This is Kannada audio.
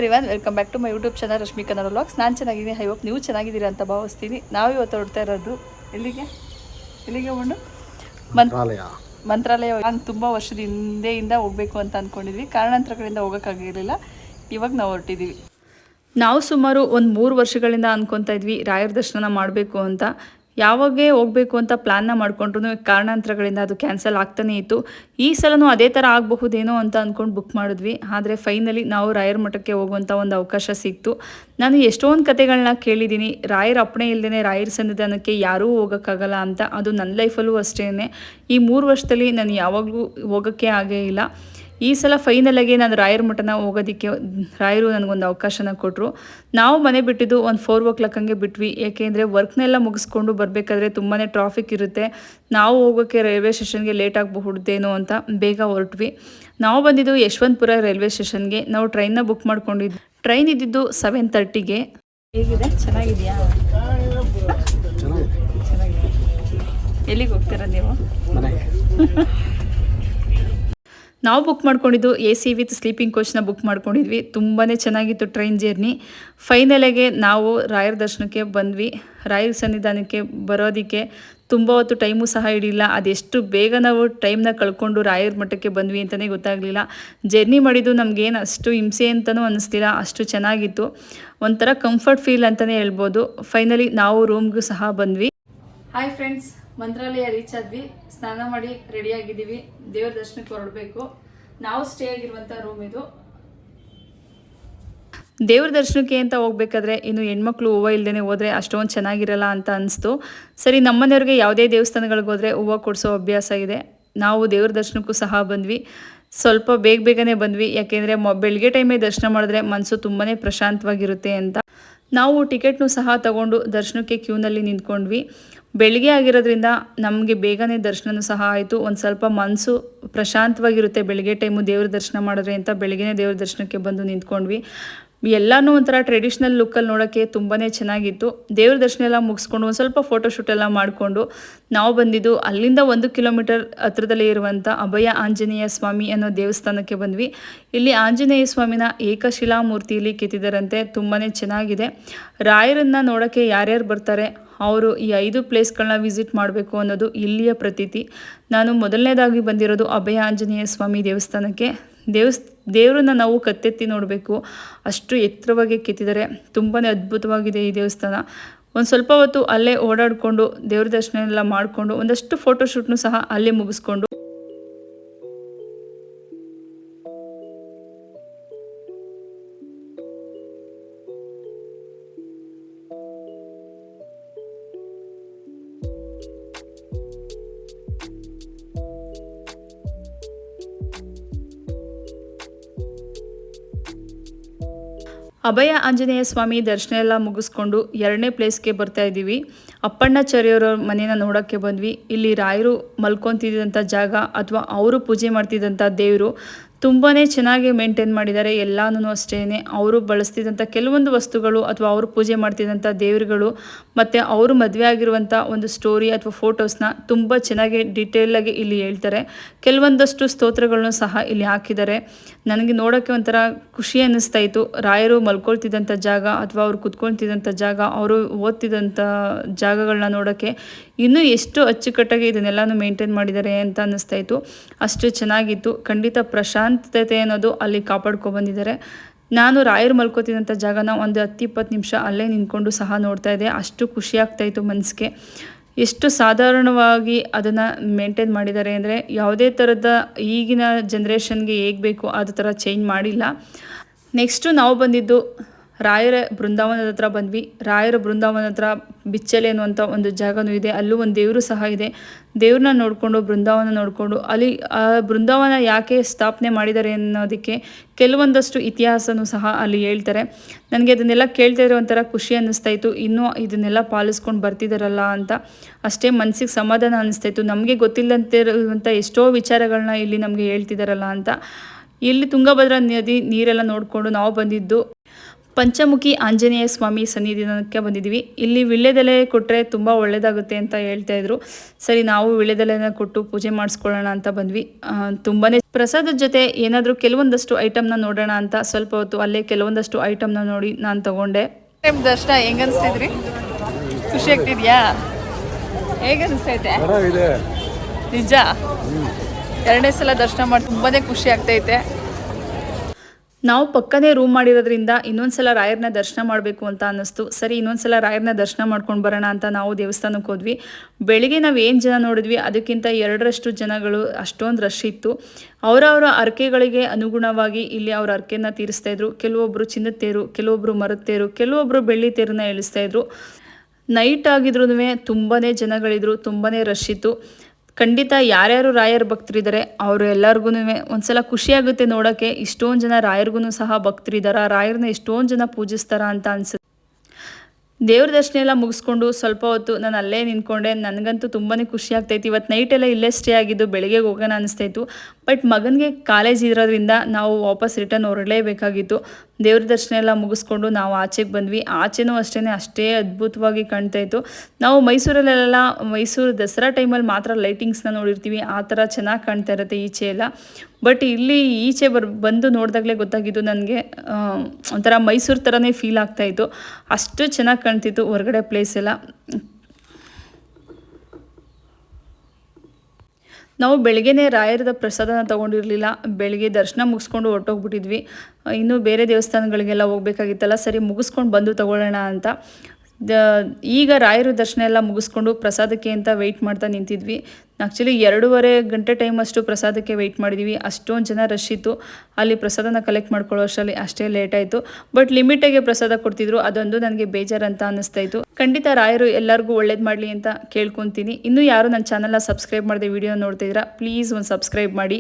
Everyone welcome back to my YouTube channel Rashmi Kannada vlogs. ನಾನು ಚೆನ್ನಾಗಿದ್ದೀನಿ. ಐ ಹೋಪ್ ನೀವು ಚೆನ್ನಾಗಿದ್ದೀರಾ ಅಂತ ಭಾವಿಸ್ತೀನಿ. ನಾವು ಇವತ್ತು ಹೊರಡ್ತಾ ಇರೋದು ಎಲ್ಲಿಗೆ ಬಂದು ಮಂತ್ರಾಲಯ. ನಾನು ತುಂಬ ವರ್ಷದ ಹಿಂದೆಯಿಂದ ಹೋಗಬೇಕು ಅಂತ ಅಂದ್ಕೊಂಡಿದ್ವಿ. ಕಾರಣಾಂತರಗಳಿಂದ ಹೋಗೋಕ್ಕಾಗಿರಲಿಲ್ಲ. ಇವಾಗ ನಾವು ಹೊರಟಿದ್ದೀವಿ. ನಾವು ಸುಮಾರು ಒಂದು 3 ವರ್ಷಗಳಿಂದ ಅಂದ್ಕೊತಾ ಇದ್ವಿ ರಾಯರ ದರ್ಶನ ಮಾಡಬೇಕು ಅಂತ. ಯಾವಾಗೇ ಹೋಗಬೇಕು ಅಂತ ಪ್ಲ್ಯಾನ್ನ ಮಾಡಿಕೊಂಡ್ರು ಕಾರಣಾಂತರಗಳಿಂದ ಅದು ಕ್ಯಾನ್ಸಲ್ ಆಗ್ತಾನೇ ಇತ್ತು. ಈ ಸಲನೂ ಅದೇ ಥರ ಆಗಬಹುದೇನೋ ಅಂತ ಅಂದ್ಕೊಂಡು ಬುಕ್ ಮಾಡಿದ್ವಿ. ಆದರೆ ಫೈನಲಿ ನಾವು ರಾಯರ ಮಠಕ್ಕೆ ಹೋಗುವಂಥ ಒಂದು ಅವಕಾಶ ಸಿಕ್ತು. ನಾನು ಎಷ್ಟೊಂದು ಕತೆಗಳನ್ನ ಕೇಳಿದ್ದೀನಿ. ರಾಯರ ಅಪ್ಪಣೆ ಇಲ್ಲದೇ ರಾಯರ ಸನ್ನಿಧಾನಕ್ಕೆ ಯಾರೂ ಹೋಗೋಕ್ಕಾಗಲ್ಲ ಅಂತ. ಅದು ನನ್ನ ಲೈಫಲ್ಲೂ ಅಷ್ಟೇ. ಈ 3 ವರ್ಷದಲ್ಲಿ ನಾನು ಯಾವಾಗಲೂ ಹೋಗೋಕ್ಕೆ ಆಗೇ ಇಲ್ಲ. ಈ ಸಲ ಫೈನಲಾಗಿ ನಾನು ರಾಯರ ಮಠನ ಹೋಗೋದಕ್ಕೆ ರಾಯರು ನನಗೊಂದು ಅವಕಾಶನ ಕೊಟ್ಟರು. ನಾವು ಮನೆ ಬಿಟ್ಟಿದ್ದು ಒಂದು 4 o'clock ಹಂಗೆ ಬಿಟ್ವಿ. ಏಕೆಂದರೆ ವರ್ಕ್ನೆಲ್ಲ ಮುಗಿಸ್ಕೊಂಡು ಬರಬೇಕಾದ್ರೆ ತುಂಬಾ ಟ್ರಾಫಿಕ್ ಇರುತ್ತೆ. ನಾವು ಹೋಗೋಕ್ಕೆ ರೈಲ್ವೆ ಸ್ಟೇಷನ್ಗೆ ಲೇಟ್ ಆಗಬಹುದೇನೋ ಅಂತ ಬೇಗ ಹೊರಟ್ವಿ. ನಾವು ಬಂದಿದ್ದು ಯಶವಂತಪುರ ರೈಲ್ವೆ ಸ್ಟೇಷನ್ಗೆ. ನಾವು ಟ್ರೈನ್ನ ಬುಕ್ ಮಾಡ್ಕೊಂಡಿದ್ವಿ. ಟ್ರೈನ್ ಇದ್ದಿದ್ದು 7:30ಗೆ. ಹೇಗಿದೆ? ಚೆನ್ನಾಗಿದೆಯಾ? ಚೆನ್ನಾಗಿದೆ. ಎಲ್ಲಿಗೆ ಹೋಗ್ತೀರಾ ನೀವು? ನಾವು ಬುಕ್ ಮಾಡ್ಕೊಂಡಿದ್ದು AC ವಿತ್ ಸ್ಲೀಪಿಂಗ್ ಕೋಚ್ನ ಬುಕ್ ಮಾಡ್ಕೊಂಡಿದ್ವಿ. ತುಂಬಾ ಚೆನ್ನಾಗಿತ್ತು ಟ್ರೈನ್ ಜರ್ನಿ. ಫೈನಲಾಗೆ ನಾವು ರಾಯರ ದರ್ಶನಕ್ಕೆ ಬಂದ್ವಿ. ರಾಯರ ಸನ್ನಿಧಾನಕ್ಕೆ ಬರೋದಕ್ಕೆ ತುಂಬ ಹೊತ್ತು ಟೈಮು ಸಹ ಹಿಡಿಲ್ಲ. ಅದೆಷ್ಟು ಬೇಗ ನಾವು ಟೈಮ್ನ ಕಳ್ಕೊಂಡು ರಾಯರ ಮಠಕ್ಕೆ ಬಂದ್ವಿ ಅಂತಲೇ ಗೊತ್ತಾಗಲಿಲ್ಲ. ಜರ್ನಿ ಮಾಡಿದ್ದು ನಮಗೇನು ಅಷ್ಟು ಹಿಂಸೆ ಅಂತಲೂ ಅನ್ನಿಸ್ತಿಲ್ಲ. ಅಷ್ಟು ಚೆನ್ನಾಗಿತ್ತು. ಒಂಥರ ಕಂಫರ್ಟ್ ಫೀಲ್ ಅಂತಲೇ ಹೇಳ್ಬೋದು. ಫೈನಲಿ ನಾವು ರೂಮ್ಗೂ ಸಹ ಬಂದ್ವಿ. ಹಾಯ್ ಫ್ರೆಂಡ್ಸ್, ಮಂತ್ರಾಲಯ ರೀಚ್ ಆದ್ವಿ. ಸ್ನಾನ ಮಾಡಿ ರೆಡಿಯಾಗಿದ್ದೀವಿ. ದೇವ್ರ ದರ್ಶನಕ್ಕೆ ಹೊರಡಬೇಕು. ನಾವು ಸ್ಟೇ ಆಗಿರುವಂಥ ರೂಮ್ ಇದು. ದೇವ್ರ ದರ್ಶನಕ್ಕೆ ಅಂತ ಹೋಗ್ಬೇಕಾದ್ರೆ ಇನ್ನು ಹೆಣ್ಮಕ್ಳು ಹೂವು ಇಲ್ಲದೇ ಹೋದರೆ ಅಷ್ಟೊಂದು ಚೆನ್ನಾಗಿರಲ್ಲ ಅಂತ ಅನಿಸ್ತು. ಸರಿ, ನಮ್ಮನೆಯವ್ರಿಗೆ ಯಾವುದೇ ದೇವಸ್ಥಾನಗಳಿಗೆ ಹೋದರೆ ಹೂವು ಕೊಡಿಸೋ ಅಭ್ಯಾಸ ಇದೆ. ನಾವು ದೇವ್ರ ದರ್ಶನಕ್ಕೂ ಸಹ ಬಂದ್ವಿ. ಸ್ವಲ್ಪ ಬೇಗನೆ ಬಂದ್ವಿ. ಯಾಕೆಂದರೆ ಬೆಳಗ್ಗೆ ಟೈಮೇ ದರ್ಶನ ಮಾಡಿದ್ರೆ ಮನಸ್ಸು ತುಂಬಾ ಪ್ರಶಾಂತವಾಗಿರುತ್ತೆ ಅಂತ. ನಾವು ಟಿಕೆಟ್ನು ಸಹ ತಗೊಂಡು ದರ್ಶನಕ್ಕೆ ಕ್ಯೂನಲ್ಲಿ ನಿಂತ್ಕೊಂಡ್ವಿ. ಬೆಳಗ್ಗೆ ಆಗಿರೋದ್ರಿಂದ ನಮಗೆ ಬೇಗನೆ ದರ್ಶನವೂ ಸಹ ಆಯಿತು. ಒಂದು ಸ್ವಲ್ಪ ಮನಸ್ಸು ಪ್ರಶಾಂತವಾಗಿರುತ್ತೆ ಬೆಳಗ್ಗೆ ಟೈಮು ದೇವ್ರ ದರ್ಶನ ಮಾಡಿದ್ರೆ ಅಂತ ಬೆಳಗ್ಗೆನೇ ದೇವ್ರ ದರ್ಶನಕ್ಕೆ ಬಂದು ನಿಂತ್ಕೊಂಡ್ವಿ. ಎಲ್ಲನೂ ಒಂಥರ ಟ್ರೆಡಿಷ್ನಲ್ ಲುಕ್ಕಲ್ಲಿ ನೋಡೋಕ್ಕೆ ತುಂಬಾ ಚೆನ್ನಾಗಿತ್ತು. ದೇವ್ರ ದರ್ಶನ ಎಲ್ಲ ಮುಗಿಸ್ಕೊಂಡು ಒಂದು ಸ್ವಲ್ಪ ಫೋಟೋಶೂಟ್ ಎಲ್ಲ ಮಾಡಿಕೊಂಡು ನಾವು ಬಂದಿದ್ದು ಅಲ್ಲಿಂದ 1 ಕಿಲೋಮೀಟರ್ ಹತ್ರದಲ್ಲೇ ಇರುವಂಥ ಅಭಯ ಆಂಜನೇಯ ಸ್ವಾಮಿ ಅನ್ನೋ ದೇವಸ್ಥಾನಕ್ಕೆ ಬಂದ್ವಿ. ಇಲ್ಲಿ ಆಂಜನೇಯ ಸ್ವಾಮಿನ ಏಕಶಿಲಾ ಮೂರ್ತಿಯಲ್ಲಿ ಕೆತ್ತಿದಾರಂತೆ. ತುಂಬಾ ಚೆನ್ನಾಗಿದೆ. ರಾಯರನ್ನು ನೋಡೋಕ್ಕೆ ಯಾರ್ಯಾರು ಬರ್ತಾರೆ ಅವರು ಈ 5 ಪ್ಲೇಸ್ಗಳನ್ನ ವಿಸಿಟ್ ಮಾಡಬೇಕು ಅನ್ನೋದು ಇಲ್ಲಿಯ ಪ್ರತೀತಿ. ನಾನು ಮೊದಲನೇದಾಗಿ ಬಂದಿರೋದು ಅಭಯ ಆಂಜನೇಯ ಸ್ವಾಮಿ ದೇವಸ್ಥಾನಕ್ಕೆ. ದೇವರನ್ನ ನಾವು ಕತ್ತೆತ್ತಿ ನೋಡಬೇಕು, ಅಷ್ಟು ಎತ್ತರವಾಗಿ ಕೆತ್ತಿದ್ದಾರೆ. ತುಂಬಾ ಅದ್ಭುತವಾಗಿದೆ ಈ ದೇವಸ್ಥಾನ. ಒಂದು ಸ್ವಲ್ಪ ಹೊತ್ತು ಅಲ್ಲೇ ಓಡಾಡಿಕೊಂಡು ದೇವ್ರ ದರ್ಶನ ಎಲ್ಲ ಮಾಡಿಕೊಂಡು ಒಂದಷ್ಟು ಫೋಟೋಶೂಟ್ನು ಸಹ ಅಲ್ಲೇ ಮುಗಿಸ್ಕೊಂಡು ಅಭಯ ಆಂಜನೇಯ ಸ್ವಾಮಿ ದರ್ಶನ ಎಲ್ಲ ಮುಗಿಸ್ಕೊಂಡು 2ನೇ ಪ್ಲೇಸ್ಗೆ ಬರ್ತಾ ಇದ್ದೀವಿ. ಅಪ್ಪಣ್ಣಾಚಾರ್ಯರ ಮನೇನ ನೋಡೋಕ್ಕೆ ಬಂದ್ವಿ. ಇಲ್ಲಿ ರಾಯರು ಮಲ್ಕೊತಿದ್ದಂಥ ಜಾಗ ಅಥವಾ ಅವರು ಪೂಜೆ ಮಾಡ್ತಿದ್ದಂಥ ದೇವರು ತುಂಬಾ ಚೆನ್ನಾಗಿ ಮೇಂಟೈನ್ ಮಾಡಿದ್ದಾರೆ. ಎಲ್ಲನೂ ಅಷ್ಟೇ. ಅವರು ಬಳಸ್ತಿದ್ದಂಥ ಕೆಲವೊಂದು ವಸ್ತುಗಳು ಅಥವಾ ಅವರು ಪೂಜೆ ಮಾಡ್ತಿದ್ದಂಥ ದೇವರುಗಳು ಮತ್ತು ಅವರು ಮದುವೆ ಆಗಿರುವಂಥ ಒಂದು ಸ್ಟೋರಿ ಅಥವಾ ಫೋಟೋಸ್ನ ತುಂಬ ಚೆನ್ನಾಗಿ ಡೀಟೇಲಾಗಿ ಇಲ್ಲಿ ಹೇಳ್ತಾರೆ. ಕೆಲವೊಂದಷ್ಟು ಸ್ತೋತ್ರಗಳನ್ನು ಸಹ ಇಲ್ಲಿ ಹಾಕಿದ್ದಾರೆ. ನನಗೆ ನೋಡೋಕ್ಕೆ ಒಂಥರ ಖುಷಿ ಅನ್ನಿಸ್ತಾ ಇತ್ತು. ರಾಯರು ಮಲ್ಕೊಳ್ತಿದ್ದಂಥ ಜಾಗ ಅಥವಾ ಅವರು ಕುತ್ಕೊಳ್ತಿದ್ದಂಥ ಜಾಗ, ಅವರು ಓದ್ತಿದ್ದಂಥ ಜಾಗಗಳನ್ನ ನೋಡೋಕ್ಕೆ ಇನ್ನೂ ಎಷ್ಟು ಅಚ್ಚುಕಟ್ಟಾಗಿ ಇದನ್ನೆಲ್ಲನೂ ಮೇಂಟೈನ್ ಮಾಡಿದ್ದಾರೆ ಅಂತ ಅನ್ನಿಸ್ತಾ ಇತ್ತು. ಅಷ್ಟು ಚೆನ್ನಾಗಿತ್ತು. ಖಂಡಿತ ಪ್ರಶಾಂತತೆ ಅನ್ನೋದು ಅಲ್ಲಿ ಕಾಪಾಡ್ಕೊಬಂದಿದ್ದಾರೆ. ನಾನು ರಾಯರು ಮಲ್ಕೋತಿದ್ದಂಥ ಜಾಗನ ಒಂದು 10-20 ನಿಮಿಷ ಅಲ್ಲೇ ನಿಂತ್ಕೊಂಡು ಸಹ ನೋಡ್ತಾ ಇದ್ದೆ. ಅಷ್ಟು ಖುಷಿ ಆಗ್ತಾಯಿತ್ತು ಮನಸ್ಸಿಗೆ. ಎಷ್ಟು ಸಾಧಾರಣವಾಗಿ ಅದನ್ನು ಮೇಂಟೈನ್ ಮಾಡಿದ್ದಾರೆ ಅಂದರೆ ಯಾವುದೇ ಥರದ ಈಗಿನ ಜನ್ರೇಷನ್ಗೆ ಹೇಗೆ ಬೇಕು ಅದೇ ಥರ ಚೇಂಜ್ ಮಾಡಿಲ್ಲ. ನೆಕ್ಸ್ಟು ನಾವು ಬಂದಿದ್ದು ರಾಯರ ಬೃಂದಾವನದ ಹತ್ರ ಬಂದ್ವಿ. ರಾಯರ ಬೃಂದಾವನದ ಹತ್ರ ಬಿಚ್ಚಲೆ ಅನ್ನುವಂಥ ಒಂದು ಜಾಗನೂ ಇದೆ. ಅಲ್ಲೂ ಒಂದು ದೇವರು ಸಹ ಇದೆ. ದೇವ್ರನ್ನ ನೋಡಿಕೊಂಡು ಬೃಂದಾವನ ನೋಡಿಕೊಂಡು ಅಲ್ಲಿ ಆ ಬೃಂದಾವನ ಯಾಕೆ ಸ್ಥಾಪನೆ ಮಾಡಿದ್ದಾರೆ ಅನ್ನೋದಕ್ಕೆ ಕೆಲವೊಂದಷ್ಟು ಇತಿಹಾಸನೂ ಸಹ ಅಲ್ಲಿ ಹೇಳ್ತಾರೆ. ನನಗೆ ಅದನ್ನೆಲ್ಲ ಕೇಳ್ತಾ ಇರೋ ಒಂಥರ ಖುಷಿ ಅನ್ನಿಸ್ತಾಯಿತ್ತು. ಇನ್ನೂ ಇದನ್ನೆಲ್ಲ ಪಾಲಿಸ್ಕೊಂಡು ಬರ್ತಿದ್ದಾರಲ್ಲ ಅಂತ ಅಷ್ಟೇ ಮನಸ್ಸಿಗೆ ಸಮಾಧಾನ ಅನ್ನಿಸ್ತಾಯಿತ್ತು. ನಮಗೆ ಗೊತ್ತಿಲ್ಲಂತಿರುವಂಥ ಎಷ್ಟೋ ವಿಚಾರಗಳನ್ನ ಇಲ್ಲಿ ನಮಗೆ ಹೇಳ್ತಿದ್ದಾರಲ್ಲ ಅಂತ. ಇಲ್ಲಿ ತುಂಗಭದ್ರಾ ನದಿ ನೀರೆಲ್ಲ ನೋಡಿಕೊಂಡು ನಾವು ಬಂದಿದ್ದು ಪಂಚಮುಖಿ ಆಂಜನೇಯ ಸ್ವಾಮಿ ಸನ್ನಿಧಾನಕ್ಕೆ ಬಂದಿದ್ದೀವಿ. ಇಲ್ಲಿ ವಿಳ್ಯದೆಲೆ ಕೊಟ್ಟರೆ ತುಂಬ ಒಳ್ಳೆಯದಾಗುತ್ತೆ ಅಂತ ಹೇಳ್ತಾ ಇದ್ರು. ಸರಿ, ನಾವು ವಿಳ್ಯದೆಲೆನ ಕೊಟ್ಟು ಪೂಜೆ ಮಾಡಿಸ್ಕೊಳ್ಳೋಣ ಅಂತ ಬಂದ್ವಿ. ತುಂಬಾ ಪ್ರಸಾದದ ಜೊತೆ ಏನಾದರೂ ಕೆಲವೊಂದಷ್ಟು ಐಟಮ್ನ ನೋಡೋಣ ಅಂತ ಸ್ವಲ್ಪ ಹೊತ್ತು ಅಲ್ಲೇ ಕೆಲವೊಂದಷ್ಟು ಐಟಮ್ನ ನೋಡಿ ನಾನು ತಗೊಂಡೆ. ದರ್ಶನ ಹೆಂಗ ಅನಿಸ್ತಿದ್ರಿ? ಖುಷಿ ಆಗ್ತಿದ್ಯಾ? ಹೇಗೆ ಅನಿಸ್ತೈತೆ? ನಿಜ, ಎರಡನೇ ಸಲ ದರ್ಶನ ಮಾಡಿ ತುಂಬಾ ಖುಷಿ ಆಗ್ತೈತೆ. ನಾವು ಪಕ್ಕನೇ ರೂಮ್ ಮಾಡಿರೋದ್ರಿಂದ ಇನ್ನೊಂದ್ಸಲ ರಾಯರನ್ನ ದರ್ಶನ ಮಾಡಬೇಕು ಅಂತ ಅನ್ನಿಸ್ತು. ಸರಿ, ಇನ್ನೊಂದ್ಸಲ ರಾಯರನ್ನ ದರ್ಶನ ಮಾಡ್ಕೊಂಡು ಬರೋಣ ಅಂತ ನಾವು ದೇವಸ್ಥಾನಕ್ಕೆ ಹೋದ್ವಿ. ಬೆಳಿಗ್ಗೆ ನಾವು ಏನು ಜನ ನೋಡಿದ್ವಿ ಅದಕ್ಕಿಂತ 2ರಷ್ಟು ಜನಗಳು, ಅಷ್ಟೊಂದು ರಶ್ ಇತ್ತು. ಅವರವರ ಅರ್ಕೆಗಳಿಗೆ ಅನುಗುಣವಾಗಿ ಇಲ್ಲಿ ಅವ್ರ ಅರ್ಕೆನ ತೀರಿಸ್ತಾ ಇದ್ರು. ಕೆಲವೊಬ್ಬರು ಚಿನ್ನದ ತೇರು, ಕೆಲವೊಬ್ಬರು ಮರದ ತೇರು, ಕೆಲವೊಬ್ಬರು ಬೆಳ್ಳಿ ತೇರನ್ನ ಎಳಿಸ್ತಾ ಇದ್ರು. ನೈಟ್ ಆಗಿದ್ರೂ ತುಂಬಾ ಜನಗಳಿದ್ರು, ತುಂಬಾ ರಶ್ ಇತ್ತು. ಖಂಡಿತ ಯಾರ್ಯಾರು ರಾಯರ ಭಕ್ತರಿದ್ದಾರೆ ಅವರು ಎಲ್ಲರಿಗೂ ಒಂದ್ಸಲ ಖುಷಿಯಾಗುತ್ತೆ ನೋಡೋಕ್ಕೆ. ಇಷ್ಟೊಂದು ಜನ ರಾಯರಿಗೂ ಸಹ ಭಕ್ತರಿದ್ದಾರೆ, ರಾಯರನ್ನ ಎಷ್ಟೊಂದು ಜನ ಪೂಜಿಸ್ತಾರ ಅಂತ ಅನ್ಸುತ್ತೆ. ದೇವ್ರ ದರ್ಶನ ಎಲ್ಲ ಮುಗಿಸ್ಕೊಂಡು ಸ್ವಲ್ಪ ಹೊತ್ತು ನಾನು ಅಲ್ಲೇ ನಿಂತ್ಕೊಂಡೆ. ನನಗಂತೂ ತುಂಬಾ ಖುಷಿ ಆಗ್ತಾಯಿತ್ತು. ಇವತ್ತು ನೈಟೆಲ್ಲ ಇಲ್ಲೇ ಸ್ಟೇ ಆಗಿದ್ದು, ಬೆಳಗ್ಗೆ ಹೋಗೋಣ ಅನಿಸ್ತಾಯಿತ್ತು. ಬಟ್ ಮಗನಿಗೆ ಕಾಲೇಜ್ ಇರೋದ್ರಿಂದ ನಾವು ವಾಪಸ್ ರಿಟರ್ನ್ ಹೊರಡಲೇಬೇಕಾಗಿತ್ತು. ದೇವ್ರ ದರ್ಶನ ಎಲ್ಲ ಮುಗಿಸ್ಕೊಂಡು ನಾವು ಆಚೆಗೆ ಬಂದ್ವಿ. ಆಚೆನೂ ಅಷ್ಟೇ ಅದ್ಭುತವಾಗಿ ಕಾಣ್ತಾಯಿತ್ತು. ನಾವು ಮೈಸೂರು ದಸರಾ ಟೈಮಲ್ಲಿ ಮಾತ್ರ ಲೈಟಿಂಗ್ಸ್ನ ನೋಡಿರ್ತೀವಿ, ಆ ಥರ ಚೆನ್ನಾಗಿ ಕಾಣ್ತಾ ಇರುತ್ತೆ ಈಚೆ ಎಲ್ಲ. ಬಟ್ ಇಲ್ಲಿ ಈಚೆ ಬಂದು ನೋಡಿದಾಗಲೇ ಗೊತ್ತಾಗಿದ್ದು ನನಗೆ ಒಂಥರ ಮೈಸೂರು ಥರನೇ ಫೀಲ್ ಆಗ್ತಾಯಿತ್ತು. ಅಷ್ಟು ಚೆನ್ನಾಗಿ ಕಾಣ್ತಿತ್ತು ಹೊರಗಡೆ ಪ್ಲೇಸ್ ಎಲ್ಲ. ನಾವು ಬೆಳಗ್ಗೆನೇ ರಾಯರದ ಪ್ರಸಾದನ ತೊಗೊಂಡಿರಲಿಲ್ಲ. ಬೆಳಗ್ಗೆ ದರ್ಶನ ಮುಗಿಸ್ಕೊಂಡು ಹೊರಟೋಗ್ಬಿಟ್ಟಿದ್ವಿ. ಇನ್ನೂ ಬೇರೆ ದೇವಸ್ಥಾನಗಳಿಗೆಲ್ಲ ಹೋಗಬೇಕಾಗಿತ್ತಲ್ಲ, ಸರಿ ಮುಗಿಸ್ಕೊಂಡು ಬಂದು ತೊಗೊಳ್ಳೋಣ ಅಂತ. ಈಗ ರಾಯರ ದರ್ಶನ ಎಲ್ಲ ಮುಗಿಸ್ಕೊಂಡು ಪ್ರಸಾದಕ್ಕೆ ಅಂತ ವೆಯ್ಟ್ ಮಾಡ್ತಾ ನಿಂತಿದ್ವಿ. ಆ್ಯಕ್ಚುಲಿ 2.5 ಗಂಟೆ ಟೈಮಷ್ಟು ಪ್ರಸಾದಕ್ಕೆ ವೆಯ್ಟ್ ಮಾಡಿದ್ವಿ. ಅಷ್ಟೊಂದು ಜನ ರಶ್ ಇತ್ತು. ಅಲ್ಲಿ ಪ್ರಸಾದನ ಕಲೆಕ್ಟ್ ಮಾಡ್ಕೊಳ್ಳೋ ಅಷ್ಟರಲ್ಲಿ ಅಷ್ಟೇ ಲೇಟ್ ಆಯಿತು. ಬಟ್ ಲಿಮಿಟಾಗೆ ಪ್ರಸಾದ ಕೊಡ್ತಿದ್ರು, ಅದೊಂದು ನನಗೆ ಬೇಜಾರಂತ ಅನ್ನಿಸ್ತಾಯಿತ್ತು. ಖಂಡಿತ ರಾಯರು ಎಲ್ಲರಿಗೂ ಒಳ್ಳೇದು ಮಾಡಲಿ ಅಂತ ಕೇಳ್ಕೊತೀನಿ. ಇನ್ನೂ ಯಾರು ನನ್ನ ಚಾನಲ್ನ ಸಬ್ಸ್ಕ್ರೈಬ್ ಮಾಡದೆ ವಿಡಿಯೋ ನೋಡ್ತಿದ್ದೀರಾ, ಪ್ಲೀಸ್ ಒಂದು ಸಬ್ಸ್ಕ್ರೈಬ್ ಮಾಡಿ.